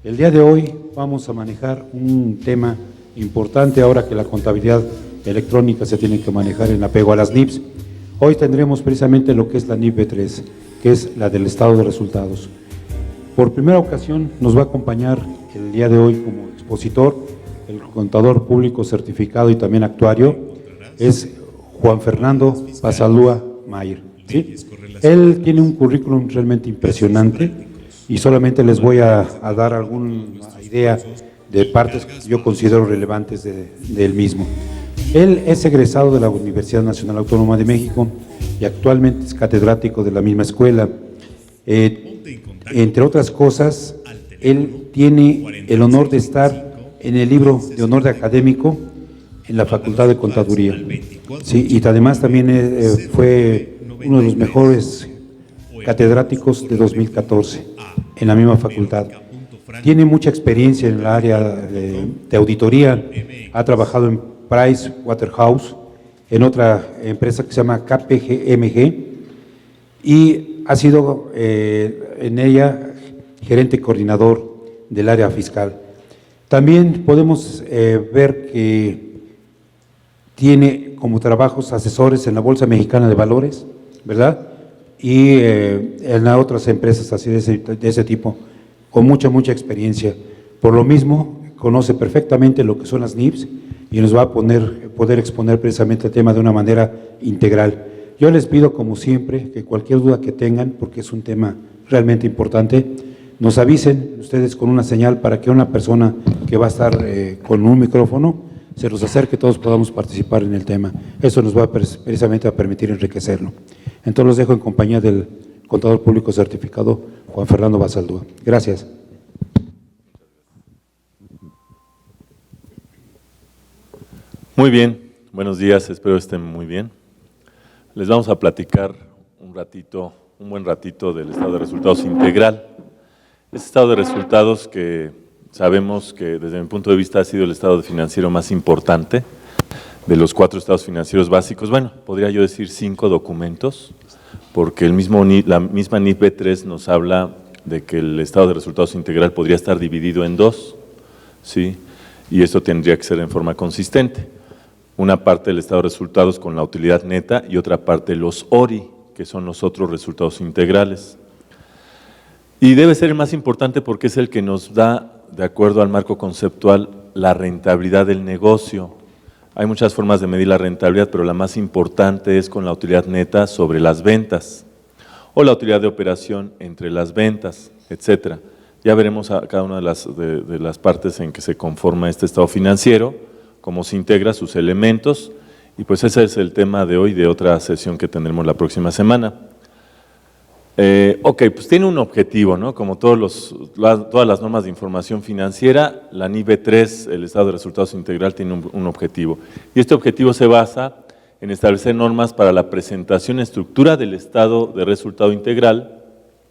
El día de hoy vamos a manejar un tema importante ahora que la contabilidad electrónica se tiene que manejar en apego a las NIPs. Hoy tendremos precisamente lo que es la NIP B3, que es la del estado de resultados. Por primera ocasión nos va a acompañar el día de hoy como expositor el contador público certificado y también actuario, es Juan Fernando Basalúa Mayer, ¿sí? Él tiene un currículum realmente impresionante y solamente les voy a dar alguna idea de partes que yo considero relevantes del mismo. Él es egresado de la Universidad Nacional Autónoma de México y actualmente es catedrático de la misma escuela. Entre otras cosas, él tiene el honor de estar en el libro de honor de académico en la Facultad de Contaduría. Sí, y además también fue uno de los mejores catedráticos de 2014 en la misma facultad. Tiene mucha experiencia en el área de auditoría, ha trabajado en Price Waterhouse, en otra empresa que se llama KPMG, y ha sido en ella gerente coordinador del área fiscal. También podemos ver que tiene como trabajos asesores en la Bolsa Mexicana de Valores, ¿verdad? Y en otras empresas así de ese tipo, con mucha experiencia. Por lo mismo, conoce perfectamente lo que son las NIPs y nos va a poder exponer precisamente el tema de una manera integral. Yo les pido, como siempre, que cualquier duda que tengan, porque es un tema realmente importante, nos avisen ustedes con una señal para que una persona que va a estar con un micrófono se nos acerque, todos podamos participar en el tema. Eso nos va precisamente a permitir enriquecerlo. Entonces los dejo en compañía del contador público certificado Juan Fernando Basalúa. Gracias. Muy bien, buenos días, espero estén muy bien. Les vamos a platicar un buen ratito del estado de resultados integral. Este estado de resultados que sabemos que desde mi punto de vista ha sido el estado financiero más importante de los 4 estados financieros básicos. Bueno, podría yo decir 5 documentos, porque la misma NIP B3 nos habla de que el estado de resultados integral podría estar dividido en 2, ¿sí? Y esto tendría que ser en forma consistente. Una parte del estado de resultados con la utilidad neta y otra parte los ORI, que son los otros resultados integrales. Y debe ser el más importante porque es el que nos da, de acuerdo al marco conceptual, la rentabilidad del negocio. Hay muchas formas de medir la rentabilidad, pero la más importante es con la utilidad neta sobre las ventas o la utilidad de operación entre las ventas, etcétera. Ya veremos a cada una de las partes en que se conforma este estado financiero, cómo se integra, sus elementos, y pues ese es el tema de hoy, de otra sesión que tendremos la próxima semana. Pues tiene un objetivo, ¿no? Como todas las normas de información financiera, la NIP B3, el estado de resultados integral, tiene un objetivo. Y este objetivo se basa en establecer normas para la presentación y estructura del estado de resultado integral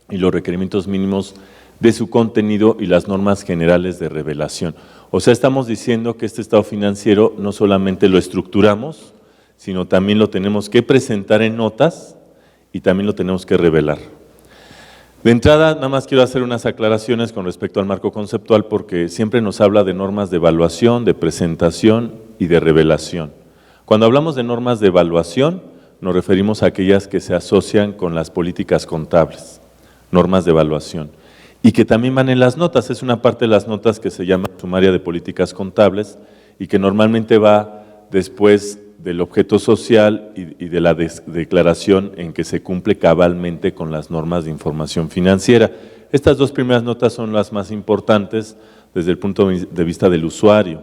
y los requerimientos mínimos de su contenido y las normas generales de revelación. O sea, estamos diciendo que este estado financiero no solamente lo estructuramos, sino también lo tenemos que presentar en notas y también lo tenemos que revelar. De entrada, nada más quiero hacer unas aclaraciones con respecto al marco conceptual, porque siempre nos habla de normas de evaluación, de presentación y de revelación. Cuando hablamos de normas de evaluación, nos referimos a aquellas que se asocian con las políticas contables, normas de evaluación, y que también van en las notas. Es una parte de las notas que se llama sumaria de políticas contables y que normalmente va después del objeto social y de la declaración en que se cumple cabalmente con las normas de información financiera. Estas 2 primeras notas son las más importantes desde el punto de vista del usuario.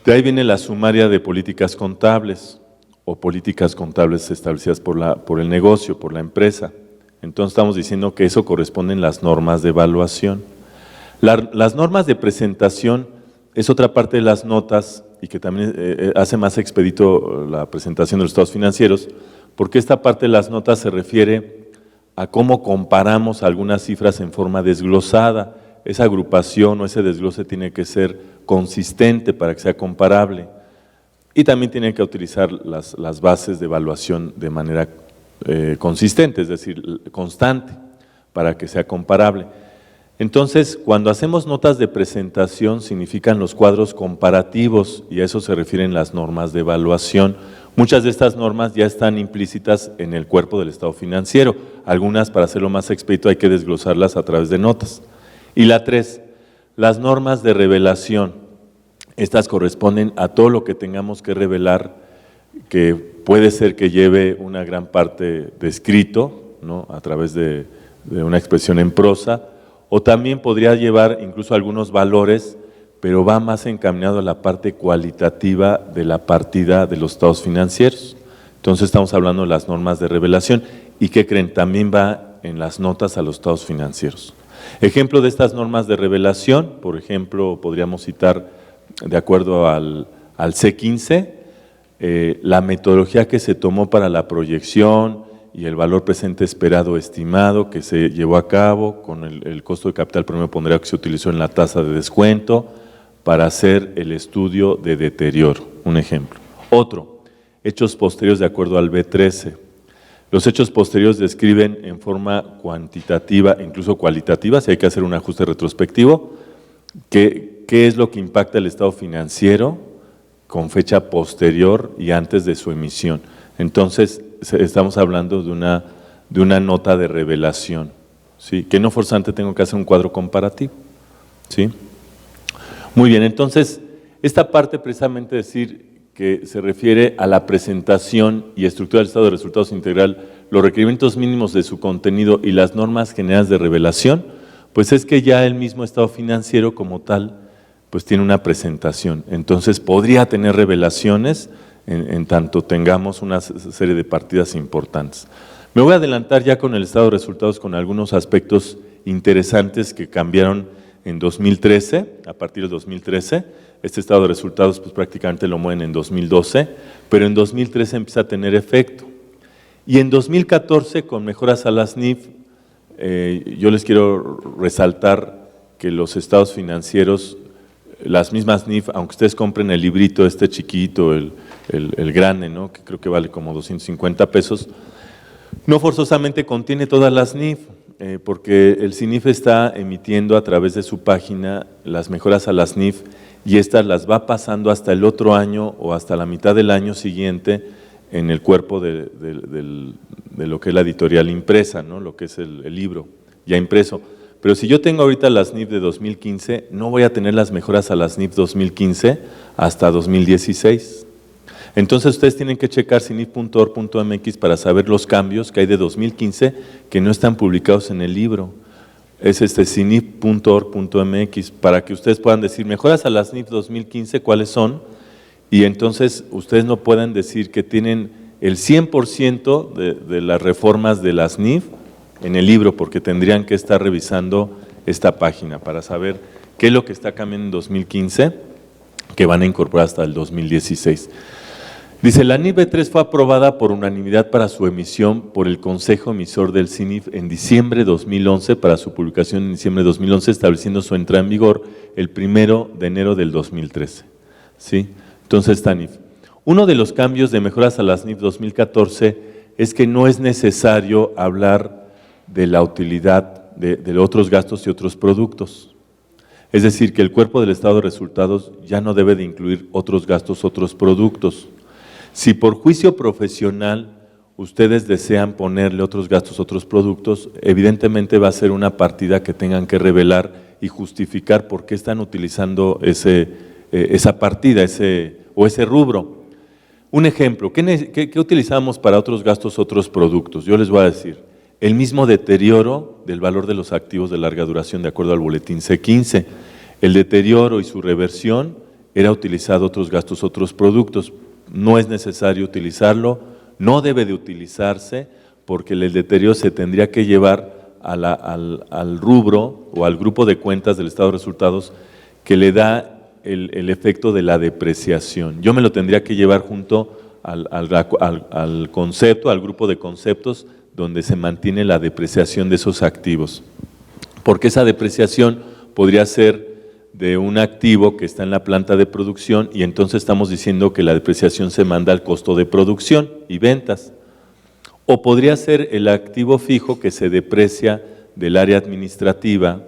De ahí viene la sumaria de políticas contables o políticas contables establecidas por el negocio, por la empresa. Entonces estamos diciendo que eso corresponden las normas de evaluación. Las normas de presentación es otra parte de las notas y que también hace más expedito la presentación de los estados financieros, porque esta parte de las notas se refiere a cómo comparamos algunas cifras en forma desglosada. Esa agrupación o ese desglose tiene que ser consistente para que sea comparable y también tiene que utilizar las bases de evaluación de manera consistente, es decir, constante, para que sea comparable. Entonces, cuando hacemos notas de presentación, significan los cuadros comparativos, y a eso se refieren las normas de evaluación. Muchas de estas normas ya están implícitas en el cuerpo del estado financiero. Algunas, para hacerlo más expedito, hay que desglosarlas a través de notas. Y la 3, las normas de revelación. Estas corresponden a todo lo que tengamos que revelar, que puede ser que lleve una gran parte de escrito, ¿no?, a través de una expresión en prosa, o también podría llevar incluso algunos valores, pero va más encaminado a la parte cualitativa de la partida de los estados financieros. Entonces estamos hablando de las normas de revelación, y ¿qué creen? También va en las notas a los estados financieros. Ejemplo de estas normas de revelación, por ejemplo, podríamos citar, de acuerdo al C15, la metodología que se tomó para la proyección y el valor presente esperado estimado que se llevó a cabo con el costo de capital promedio ponderario que se utilizó en la tasa de descuento para hacer el estudio de deterioro, un ejemplo. Otro, hechos posteriores de acuerdo al B13. Los hechos posteriores describen en forma cuantitativa, incluso cualitativa, si hay que hacer un ajuste retrospectivo, qué es lo que impacta el estado financiero con fecha posterior y antes de su emisión. Entonces, estamos hablando de una nota de revelación, ¿sí?, que no forzosamente tengo que hacer un cuadro comparativo, ¿sí? Muy bien, entonces, esta parte precisamente decir que se refiere a la presentación y estructura del estado de resultados integral, los requerimientos mínimos de su contenido y las normas generales de revelación, pues es que ya el mismo estado financiero como tal, pues tiene una presentación. Entonces, podría tener revelaciones en tanto tengamos una serie de partidas importantes. Me voy a adelantar ya con el estado de resultados con algunos aspectos interesantes que cambiaron en 2013, a partir del 2013. Este estado de resultados pues prácticamente lo mueven en 2012, pero en 2013 empieza a tener efecto. Y en 2014, con mejoras a las NIF, yo les quiero resaltar que los estados financieros, las mismas NIF, aunque ustedes compren el librito este chiquito, el grande, ¿no?, que creo que vale como 250 pesos, no forzosamente contiene todas las NIF, porque el CINIF está emitiendo a través de su página las mejoras a las NIF, y estas las va pasando hasta el otro año o hasta la mitad del año siguiente en el cuerpo de lo que es la editorial impresa, ¿no?, lo que es el libro ya impreso. Pero si yo tengo ahorita las NIF de 2015, no voy a tener las mejoras a las NIF 2015 hasta 2016. Entonces ustedes tienen que checar cinif.org.mx para saber los cambios que hay de 2015 que no están publicados en el libro. Es cinif.org.mx para que ustedes puedan decir mejoras a las NIF 2015, ¿cuáles son? Y entonces ustedes no puedan decir que tienen el 100% de las reformas de las NIF en el libro, porque tendrían que estar revisando esta página para saber qué es lo que está cambiando en 2015, que van a incorporar hasta el 2016. Dice, la NIF B3 fue aprobada por unanimidad para su emisión por el Consejo Emisor del CINIF en diciembre de 2011 para su publicación en diciembre de 2011, estableciendo su entrada en vigor el 1 de enero del 2013. ¿Sí? Entonces, esta NIF. Uno de los cambios de mejoras a las NIF 2014 es que no es necesario hablar de la utilidad de otros gastos y otros productos. Es decir, que el cuerpo del estado de resultados ya no debe de incluir otros gastos, otros productos. Si por juicio profesional ustedes desean ponerle otros gastos, otros productos, evidentemente va a ser una partida que tengan que revelar y justificar por qué están utilizando esa partida o ese rubro. Un ejemplo, ¿qué utilizamos para otros gastos, otros productos? Yo les voy a decir, el mismo deterioro del valor de los activos de larga duración de acuerdo al boletín C15. El deterioro y su reversión era utilizado otros gastos, otros productos. No es necesario utilizarlo, no debe de utilizarse, porque el deterioro se tendría que llevar al rubro o al grupo de cuentas del estado de resultados que le da el efecto de la depreciación. Yo me lo tendría que llevar junto al concepto, al grupo de conceptos donde se mantiene la depreciación de esos activos, porque esa depreciación podría ser de un activo que está en la planta de producción y entonces estamos diciendo que la depreciación se manda al costo de producción y ventas. O podría ser el activo fijo que se deprecia del área administrativa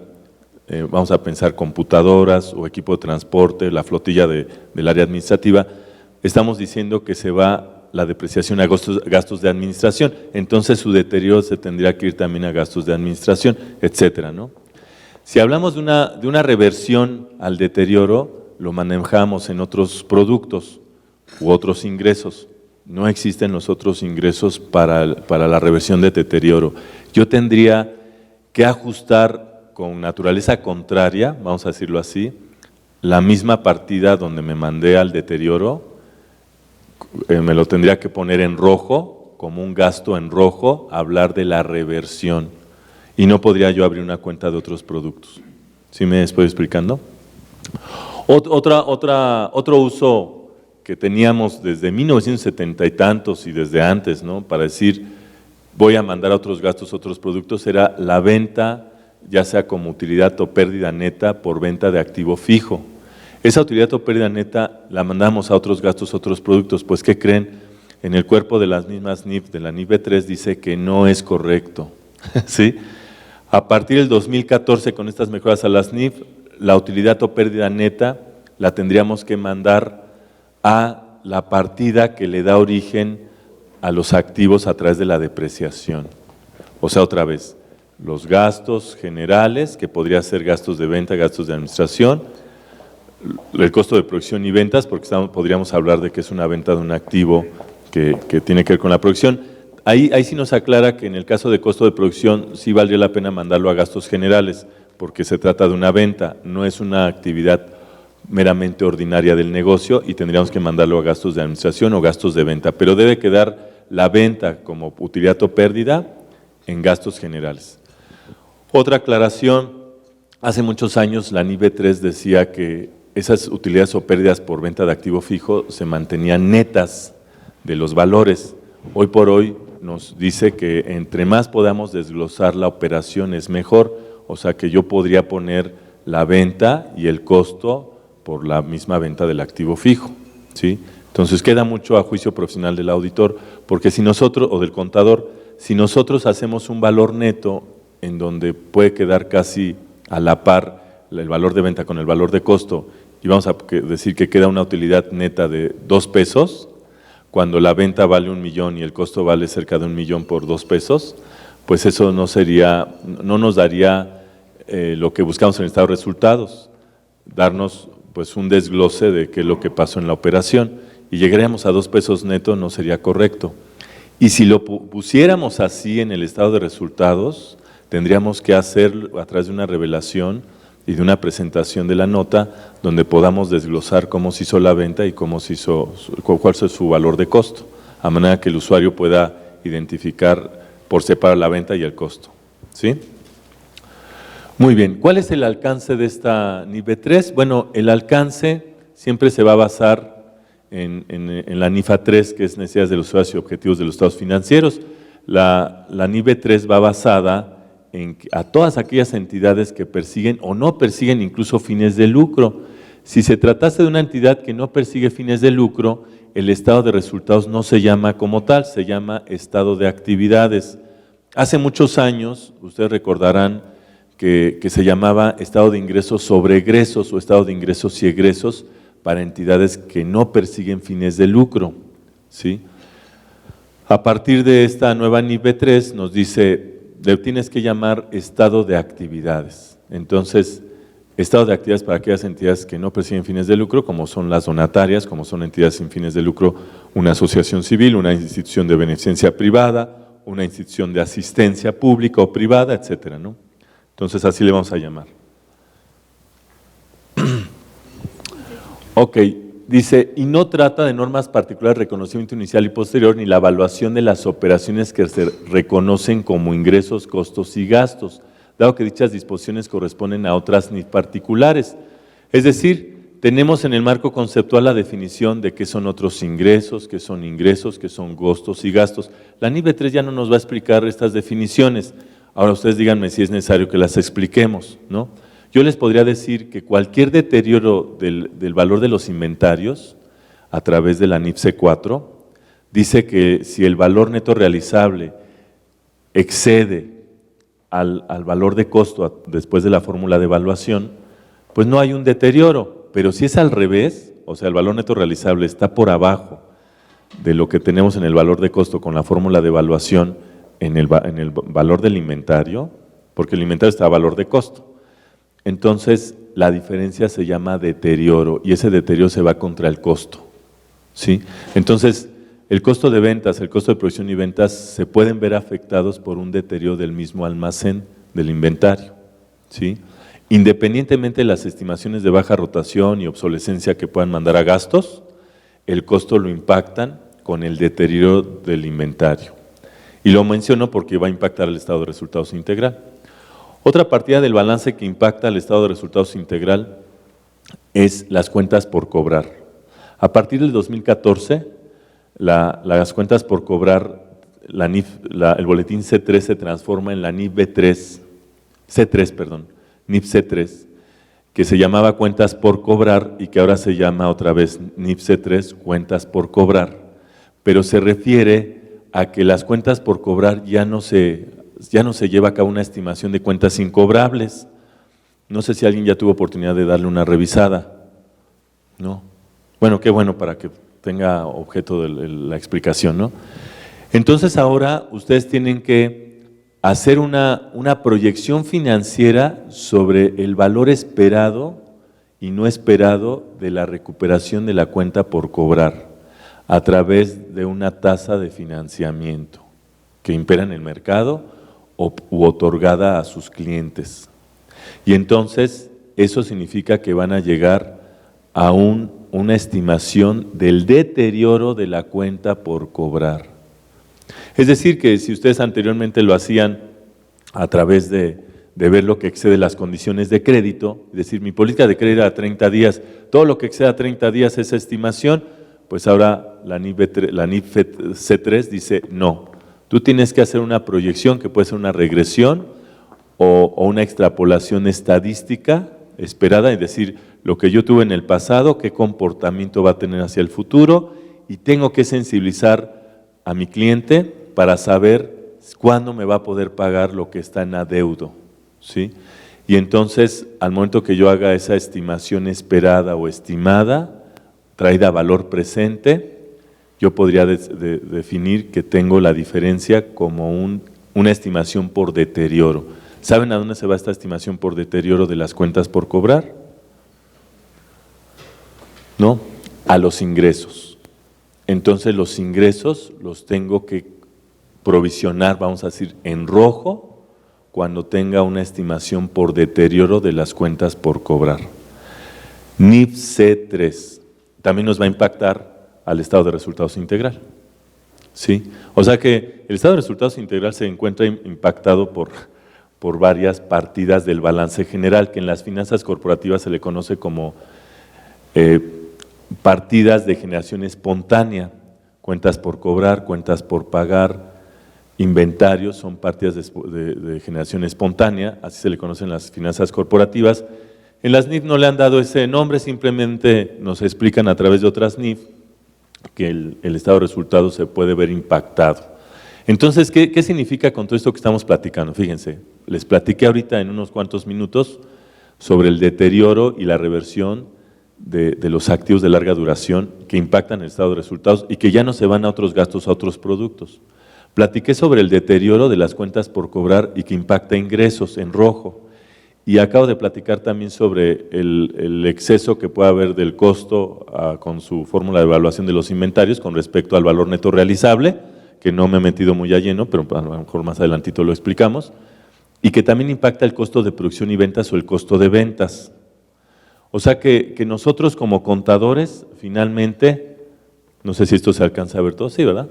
vamos a pensar computadoras o equipo de transporte, la flotilla del área administrativa, estamos diciendo que se va la depreciación a gastos de administración, entonces su deterioro se tendría que ir también a gastos de administración, etcétera, ¿no? Si hablamos de una reversión al deterioro, lo manejamos en otros productos u otros ingresos. No existen los otros ingresos para la reversión de deterioro. Yo tendría que ajustar con naturaleza contraria, vamos a decirlo así, la misma partida donde me mandé al deterioro, me lo tendría que poner en rojo, como un gasto en rojo, hablar de la reversión. Y no podría yo abrir una cuenta de otros productos. ¿Sí me estoy explicando? Otro uso que teníamos desde 1970 y tantos y desde antes, ¿no? Para decir, voy a mandar a otros gastos, otros productos, era la venta, ya sea como utilidad o pérdida neta por venta de activo fijo. Esa utilidad o pérdida neta la mandamos a otros gastos, otros productos. Pues, ¿qué creen? En el cuerpo de las mismas NIF, de la NIF B3, dice que no es correcto. ¿Sí? A partir del 2014, con estas mejoras a las NIF, la utilidad o pérdida neta la tendríamos que mandar a la partida que le da origen a los activos a través de la depreciación. O sea, otra vez, los gastos generales, que podría ser gastos de venta, gastos de administración, el costo de producción y ventas, porque podríamos hablar de que es una venta de un activo que tiene que ver con la producción. Ahí sí nos aclara que en el caso de costo de producción sí valdría la pena mandarlo a gastos generales, porque se trata de una venta, no es una actividad meramente ordinaria del negocio y tendríamos que mandarlo a gastos de administración o gastos de venta, pero debe quedar la venta como utilidad o pérdida en gastos generales. Otra aclaración, hace muchos años la NIF B3 decía que esas utilidades o pérdidas por venta de activo fijo se mantenían netas de los valores. Hoy por hoy nos dice que entre más podamos desglosar la operación es mejor, o sea que yo podría poner la venta y el costo por la misma venta del activo fijo, ¿sí? Entonces queda mucho a juicio profesional del auditor, porque si nosotros, o del contador, si nosotros hacemos un valor neto en donde puede quedar casi a la par el valor de venta con el valor de costo, y vamos a decir que queda una utilidad neta de 2 pesos, cuando la venta vale 1 millón y el costo vale cerca de 1 millón por 2 pesos, pues eso no nos daría lo que buscamos en el estado de resultados, darnos pues un desglose de qué es lo que pasó en la operación, y llegaríamos a 2 pesos neto, no sería correcto. Y si lo pusiéramos así en el estado de resultados, tendríamos que hacer a través de una revelación y de una presentación de la nota donde podamos desglosar cómo se hizo la venta y cuál es su valor de costo, a manera que el usuario pueda identificar por separar la venta y el costo. ¿Sí? Muy bien, ¿cuál es el alcance de esta NIF B3? Bueno, el alcance siempre se va a basar en la NIF A3, que es necesidades de los usuarios y objetivos de los estados financieros. La NIF B3 va basada a todas aquellas entidades que persiguen o no persiguen incluso fines de lucro. Si se tratase de una entidad que no persigue fines de lucro, el estado de resultados no se llama como tal, se llama estado de actividades. Hace muchos años, ustedes recordarán que se llamaba estado de ingresos sobre egresos o estado de ingresos y egresos para entidades que no persiguen fines de lucro, ¿sí? A partir de esta nueva NIF B3 nos dice, le tienes que llamar estado de actividades. Entonces, estado de actividades para aquellas entidades que no persiguen fines de lucro, como son las donatarias, como son entidades sin fines de lucro, una asociación civil, una institución de beneficencia privada, una institución de asistencia pública o privada, etcétera, ¿no? Entonces, así le vamos a llamar. Ok, dice, y no trata de normas particulares de reconocimiento inicial y posterior, ni la evaluación de las operaciones que se reconocen como ingresos, costos y gastos, dado que dichas disposiciones corresponden a otras NIF particulares. Es decir, tenemos en el marco conceptual la definición de qué son otros ingresos, qué son costos y gastos. La NIF B3 ya no nos va a explicar estas definiciones. Ahora ustedes díganme si es necesario que las expliquemos, ¿no? Yo les podría decir que cualquier deterioro del valor de los inventarios a través de la NIF C4 dice que si el valor neto realizable excede al valor de costo después de la fórmula de evaluación, pues no hay un deterioro, pero si es al revés, o sea, el valor neto realizable está por abajo de lo que tenemos en el valor de costo con la fórmula de evaluación en el valor del inventario, porque el inventario está a valor de costo. Entonces, la diferencia se llama deterioro y ese deterioro se va contra el costo, ¿sí? Entonces, el costo de ventas, el costo de producción y ventas se pueden ver afectados por un deterioro del mismo almacén, del inventario, ¿sí? Independientemente de las estimaciones de baja rotación y obsolescencia que puedan mandar a gastos, el costo lo impactan con el deterioro del inventario. Y lo menciono porque va a impactar el estado de resultados integral. Otra partida del balance que impacta al estado de resultados integral es las cuentas por cobrar. A partir del 2014, las cuentas por cobrar, el boletín C3 se transforma en la NIF C3, que se llamaba cuentas por cobrar y que ahora se llama otra vez NIF C3, cuentas por cobrar, pero se refiere a que las cuentas por cobrar ya no se lleva a cabo una estimación de cuentas incobrables. No sé si alguien ya tuvo oportunidad de darle una revisada, ¿no? Bueno, qué bueno para que tenga objeto de la explicación, ¿no? Entonces ahora ustedes tienen que hacer una proyección financiera sobre el valor esperado y no esperado de la recuperación de la cuenta por cobrar a través de una tasa de financiamiento que impera en el mercado u otorgada a sus clientes. Y entonces eso significa que van a llegar a una estimación del deterioro de la cuenta por cobrar. Es decir, que si ustedes anteriormente lo hacían a través de ver lo que excede las condiciones de crédito, es decir, mi política de crédito a 30 días, todo lo que exceda 30 días es estimación, pues ahora la NIF C3 dice no, tú tienes que hacer una proyección que puede ser una regresión o una extrapolación estadística esperada, es decir, lo que yo tuve en el pasado, qué comportamiento va a tener hacia el futuro, y tengo que sensibilizar a mi cliente para saber cuándo me va a poder pagar lo que está en adeudo, ¿sí? Y entonces, al momento que yo haga esa estimación esperada o estimada, traída a valor presente, yo podría definir que tengo la diferencia como una estimación por deterioro. ¿Saben a dónde se va esta estimación por deterioro de las cuentas por cobrar? ¿No? A los ingresos. Entonces los ingresos los tengo que provisionar, vamos a decir, en rojo, cuando tenga una estimación por deterioro de las cuentas por cobrar. NIF C3 también nos va a impactar al estado de resultados integral, ¿sí? O sea que el estado de resultados integral se encuentra impactado por varias partidas del balance general, que en las finanzas corporativas se le conoce como partidas de generación espontánea, cuentas por cobrar, cuentas por pagar, inventarios, son partidas de generación espontánea, así se le conocen las finanzas corporativas. En las NIF no le han dado ese nombre, simplemente nos explican a través de otras NIF que el estado de resultados se puede ver impactado. Entonces, ¿qué significa con todo esto que estamos platicando? Fíjense, les platiqué ahorita en unos cuantos minutos sobre el deterioro y la reversión de los activos de larga duración que impactan el estado de resultados y que ya no se van a otros gastos, a otros productos. Platiqué sobre el deterioro de las cuentas por cobrar y que impacta ingresos en rojo. Y acabo de platicar también sobre el exceso que puede haber del costo con su fórmula de evaluación de los inventarios con respecto al valor neto realizable, que no me he metido muy a lleno, pero a lo mejor más adelantito lo explicamos, y que también impacta el costo de producción y ventas o el costo de ventas. O sea que nosotros como contadores, finalmente, no sé si esto se alcanza a ver todo, sí, ¿verdad?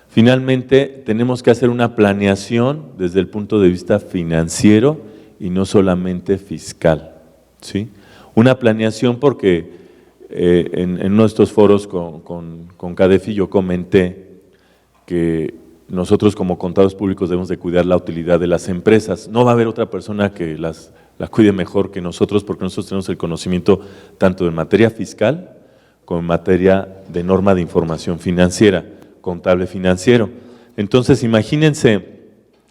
Finalmente tenemos que hacer una planeación desde el punto de vista financiero y no solamente fiscal, ¿sí? Una planeación porque en uno de estos foros con CADEFI yo comenté que nosotros como contadores públicos debemos de cuidar la utilidad de las empresas. No va a haber otra persona que la cuide mejor que nosotros porque nosotros tenemos el conocimiento tanto en materia fiscal como en materia de norma de información financiera, contable financiero. Entonces imagínense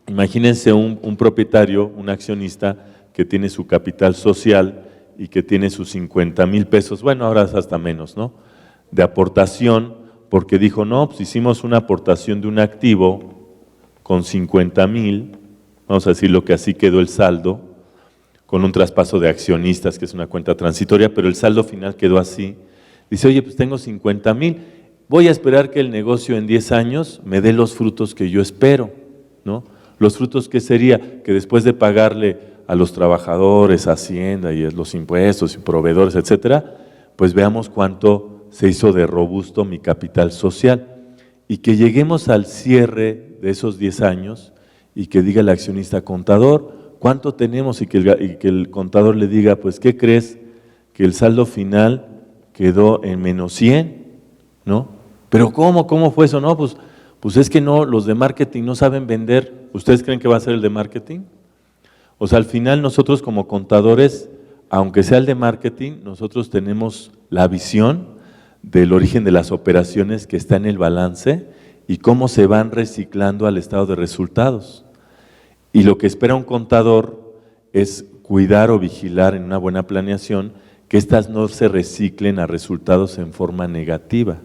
imagínense un propietario, un accionista que tiene su capital social y que tiene sus 50,000 pesos, bueno, ahora es hasta menos, ¿no?, de aportación, porque dijo, no, pues hicimos una aportación de un activo con 50,000, vamos a decir lo que así quedó el saldo, con un traspaso de accionistas, que es una cuenta transitoria, pero el saldo final quedó así. Dice, oye, pues tengo 50,000, voy a esperar que el negocio en 10 años me dé los frutos que yo espero, ¿no? Los frutos que sería que después de pagarle a los trabajadores, Hacienda y los impuestos y proveedores, etcétera, pues veamos cuánto se hizo de robusto mi capital social y que lleguemos al cierre de esos 10 años y que diga el accionista contador, ¿cuánto tenemos? Y que el contador le diga, pues, ¿qué crees? Que el saldo final quedó en menos 100, ¿no? ¿Pero cómo? ¿Cómo fue eso? No, pues es que no, los de marketing no saben vender. ¿Ustedes creen que va a ser el de marketing? O sea, al final nosotros como contadores, aunque sea el de marketing, nosotros tenemos la visión del origen de las operaciones que está en el balance y cómo se van reciclando al estado de resultados. Y lo que espera un contador es cuidar o vigilar en una buena planeación que estas no se reciclen a resultados en forma negativa,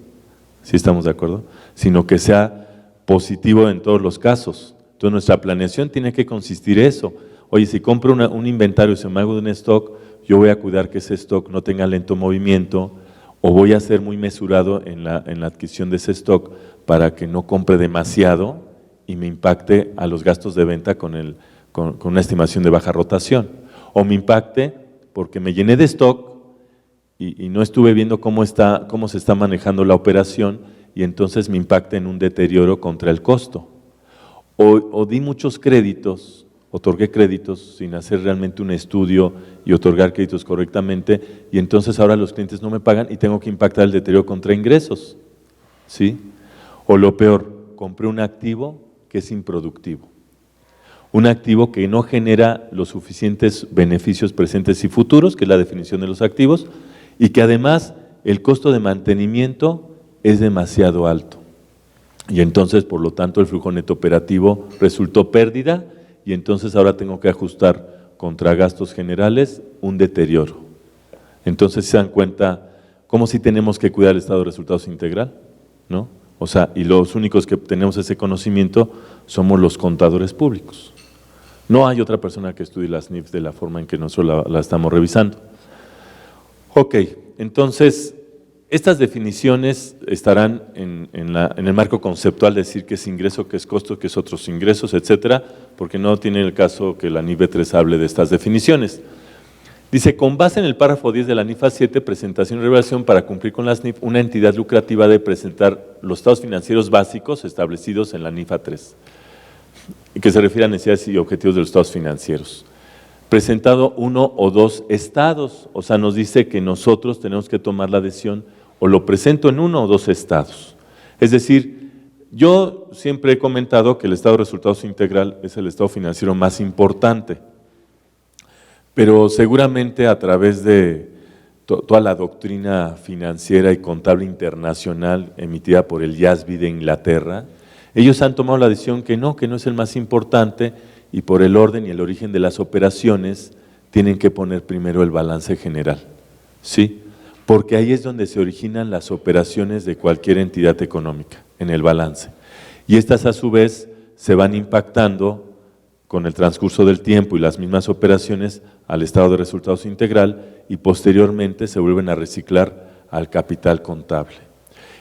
¿sí estamos de acuerdo? Sino que sea positivo en todos los casos. Entonces nuestra planeación tiene que consistir eso. Oye, si compro un inventario y se me hago de un stock, yo voy a cuidar que ese stock no tenga lento movimiento, o voy a ser muy mesurado en la adquisición de ese stock para que no compre demasiado y me impacte a los gastos de venta con una estimación de baja rotación, o me impacte porque me llené de stock y no estuve viendo cómo se está manejando la operación y entonces me impacte en un deterioro contra el costo, o di muchos créditos, otorgué créditos sin hacer realmente un estudio y otorgar créditos correctamente y entonces ahora los clientes no me pagan y tengo que impactar el deterioro contra ingresos, ¿sí? O lo peor, compré un activo que es improductivo, un activo que no genera los suficientes beneficios presentes y futuros, que es la definición de los activos, y que además el costo de mantenimiento es demasiado alto. Y entonces, por lo tanto, el flujo neto operativo resultó pérdida y entonces ahora tengo que ajustar contra gastos generales un deterioro. Entonces se dan cuenta cómo sí tenemos que cuidar el estado de resultados integral, ¿no? O sea, y los únicos que tenemos ese conocimiento somos los contadores públicos. No hay otra persona que estudie las NIFs de la forma en que nosotros la estamos revisando. Ok, entonces estas definiciones estarán en el marco conceptual, decir qué es ingreso, qué es costo, qué es otros ingresos, etcétera, porque no tiene el caso que la NIF B3 hable de estas definiciones. Dice, con base en el párrafo 10 de la NIF A7, presentación y revelación para cumplir con las NIF, una entidad lucrativa debe presentar los estados financieros básicos establecidos en la NIF A3, que se refiere a necesidades y objetivos de los estados financieros. Presentado uno o dos estados, o sea, nos dice que nosotros tenemos que tomar la decisión o lo presento en uno o dos estados. Es decir, yo siempre he comentado que el estado de resultados integral es el estado financiero más importante, pero seguramente a través de toda la doctrina financiera y contable internacional emitida por el IASB de Inglaterra, ellos han tomado la decisión que no es el más importante y por el orden y el origen de las operaciones tienen que poner primero el balance general, ¿sí? Porque ahí es donde se originan las operaciones de cualquier entidad económica, en el balance. Y estas a su vez se van impactando con el transcurso del tiempo y las mismas operaciones al estado de resultados integral y posteriormente se vuelven a reciclar al capital contable.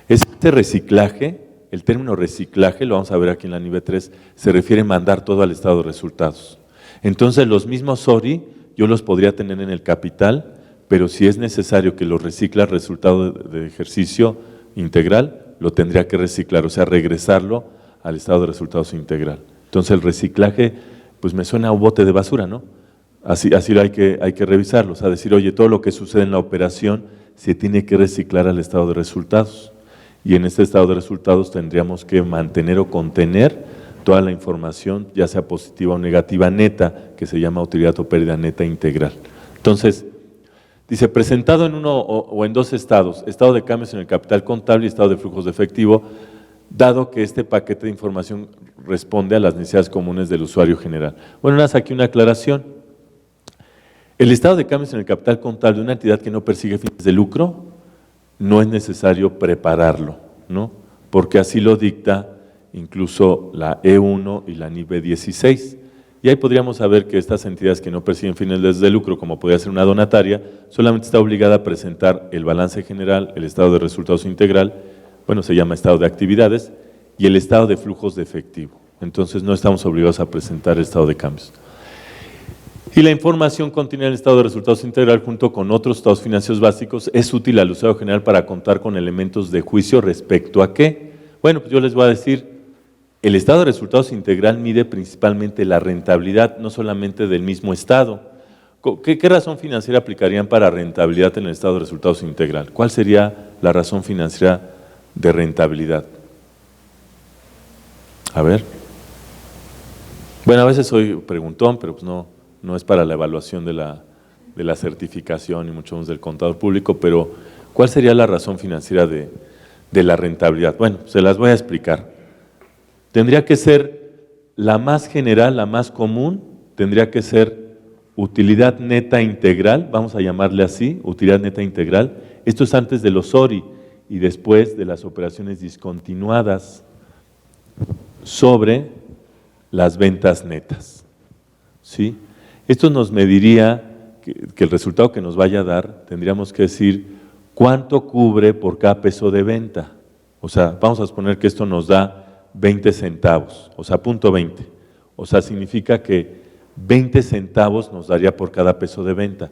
Este reciclaje, el término reciclaje, lo vamos a ver aquí en la NIF 3, se refiere a mandar todo al estado de resultados. Entonces los mismos SORI yo los podría tener en el capital, pero si es necesario que lo recicle al resultado de ejercicio integral, lo tendría que reciclar, o sea, regresarlo al estado de resultados integral. Entonces el reciclaje, pues me suena a un bote de basura, ¿no? Así hay que revisarlo, o sea, decir, oye, todo lo que sucede en la operación se tiene que reciclar al estado de resultados. Y en este estado de resultados tendríamos que mantener o contener toda la información, ya sea positiva o negativa neta, que se llama utilidad o pérdida neta integral. Entonces, dice, presentado en uno o en dos estados, estado de cambios en el capital contable y estado de flujos de efectivo, dado que este paquete de información responde a las necesidades comunes del usuario general. Bueno, nada más aquí una aclaración. El estado de cambios en el capital contable de una entidad que no persigue fines de lucro no es necesario prepararlo, ¿no? Porque así lo dicta incluso la E1 y la NIB 16. Y ahí podríamos saber que estas entidades que no persiguen fines de lucro, como podría ser una donataria, solamente está obligada a presentar el balance general, el estado de resultados integral, bueno, se llama estado de actividades, y el estado de flujos de efectivo. Entonces no estamos obligados a presentar el estado de cambios. Y la información contenida en el estado de resultados integral junto con otros estados financieros básicos es útil al usuario general para contar con elementos de juicio respecto a qué. Bueno, pues yo les voy a decir, el estado de resultados integral mide principalmente la rentabilidad, no solamente del mismo estado. ¿Qué razón financiera aplicarían para rentabilidad en el estado de resultados integral? ¿Cuál sería la razón financiera de rentabilidad? A ver. Bueno, a veces soy preguntón, pero pues no es para la evaluación de la certificación y mucho menos del contador público, pero ¿cuál sería la razón financiera de la rentabilidad? Bueno, se las voy a explicar. Tendría que ser la más general, la más común, tendría que ser utilidad neta integral, vamos a llamarle así, utilidad neta integral. Esto es antes de los ORI y después de las operaciones discontinuadas sobre las ventas netas, ¿sí? Esto nos mediría que el resultado que nos vaya a dar, tendríamos que decir cuánto cubre por cada peso de venta. O sea, vamos a suponer que esto nos da 20 centavos, o sea, punto 20. O sea, significa que 20 centavos nos daría por cada peso de venta.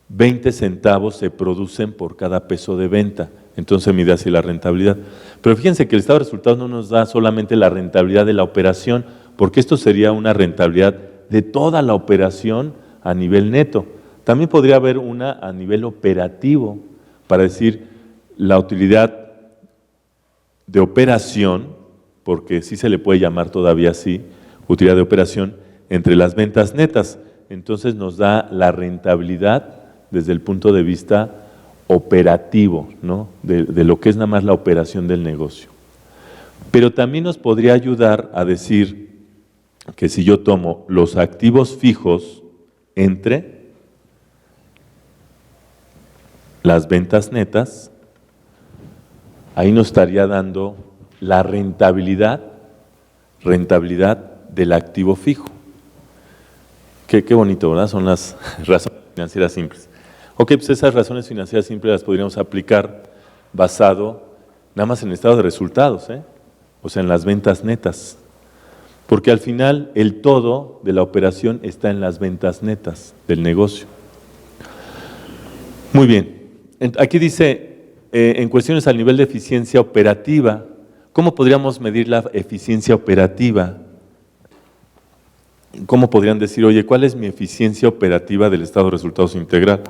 20 centavos se producen por cada peso de venta. Entonces mide así la rentabilidad. Pero fíjense que el estado de resultados no nos da solamente la rentabilidad de la operación, porque esto sería una rentabilidad de toda la operación a nivel neto. También podría haber una a nivel operativo, para decir la utilidad de operación, porque sí se le puede llamar todavía así, utilidad de operación, entre las ventas netas. Entonces nos da la rentabilidad desde el punto de vista operativo, ¿no? de lo que es nada más la operación del negocio. Pero también nos podría ayudar a decir que si yo tomo los activos fijos entre las ventas netas, ahí nos estaría dando la rentabilidad del activo fijo. Qué bonito, ¿verdad? Son las razones financieras simples. Ok, pues esas razones financieras simples las podríamos aplicar basado nada más en el estado de resultados, o sea, en las ventas netas. Porque al final el todo de la operación está en las ventas netas del negocio. Muy bien. Aquí dice, en cuestiones al nivel de eficiencia operativa, ¿cómo podríamos medir la eficiencia operativa? ¿Cómo podrían decir, oye, cuál es mi eficiencia operativa del estado de resultados integral?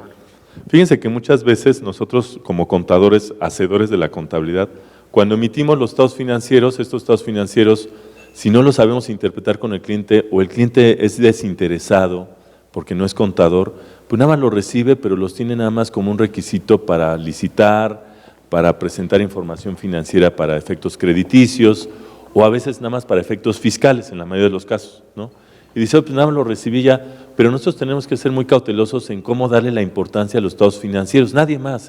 Fíjense que muchas veces nosotros como contadores, hacedores de la contabilidad, cuando emitimos los estados financieros, estos estados financieros, si no los sabemos interpretar con el cliente o el cliente es desinteresado porque no es contador, pues nada más lo recibe, pero los tiene nada más como un requisito para licitar, para presentar información financiera para efectos crediticios o a veces nada más para efectos fiscales en la mayoría de los casos, ¿no? Y dice, pues nada más lo recibí ya, pero nosotros tenemos que ser muy cautelosos en cómo darle la importancia a los estados financieros, nadie más,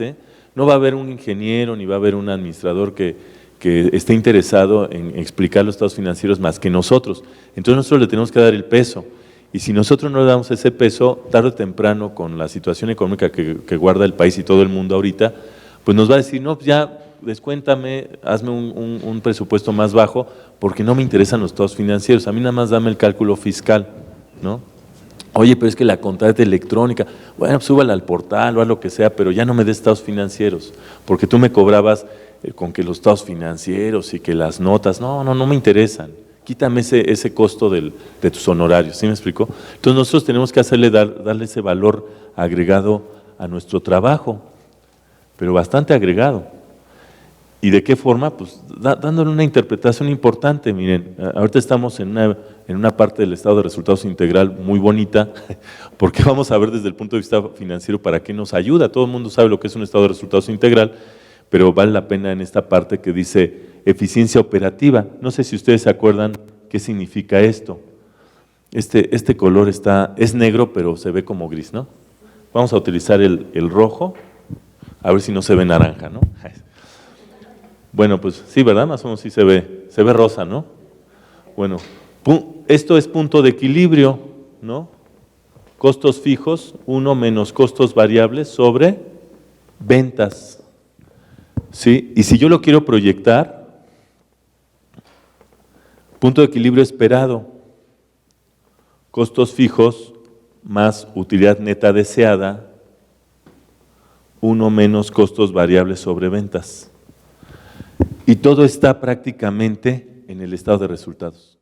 no va a haber un ingeniero ni va a haber un administrador que esté interesado en explicar los estados financieros más que nosotros. Entonces nosotros le tenemos que dar el peso. Y si nosotros no le damos ese peso, tarde o temprano, con la situación económica que guarda el país y todo el mundo ahorita, pues nos va a decir, no, pues ya descuéntame, hazme un presupuesto más bajo, porque no me interesan los estados financieros, a mí nada más dame el cálculo fiscal, ¿no? Oye, pero es que la contabilidad electrónica, bueno, pues súbala al portal o a lo que sea, pero ya no me des estados financieros, porque tú me cobrabas con que los estados financieros y que las notas, no me interesan. Quítame ese costo de tus honorarios, ¿sí me explicó? Entonces nosotros tenemos que darle ese valor agregado a nuestro trabajo, pero bastante agregado. ¿Y de qué forma? Pues dándole una interpretación importante. Miren, ahorita estamos en una parte del estado de resultados integral muy bonita, porque vamos a ver desde el punto de vista financiero para qué nos ayuda. Todo el mundo sabe lo que es un estado de resultados integral, pero vale la pena en esta parte que dice eficiencia operativa. No sé si ustedes se acuerdan qué significa esto. Este color es negro, pero se ve como gris, ¿no? Vamos a utilizar el rojo, a ver si no se ve naranja, ¿no? Bueno, pues sí, ¿verdad? Más o menos sí se ve rosa, ¿no? Bueno, esto es punto de equilibrio, ¿no? Costos fijos, 1 menos costos variables sobre ventas. ¿Sí? Y si yo lo quiero proyectar, punto de equilibrio esperado, costos fijos más utilidad neta deseada, 1 menos costos variables sobre ventas. Y todo está prácticamente en el estado de resultados.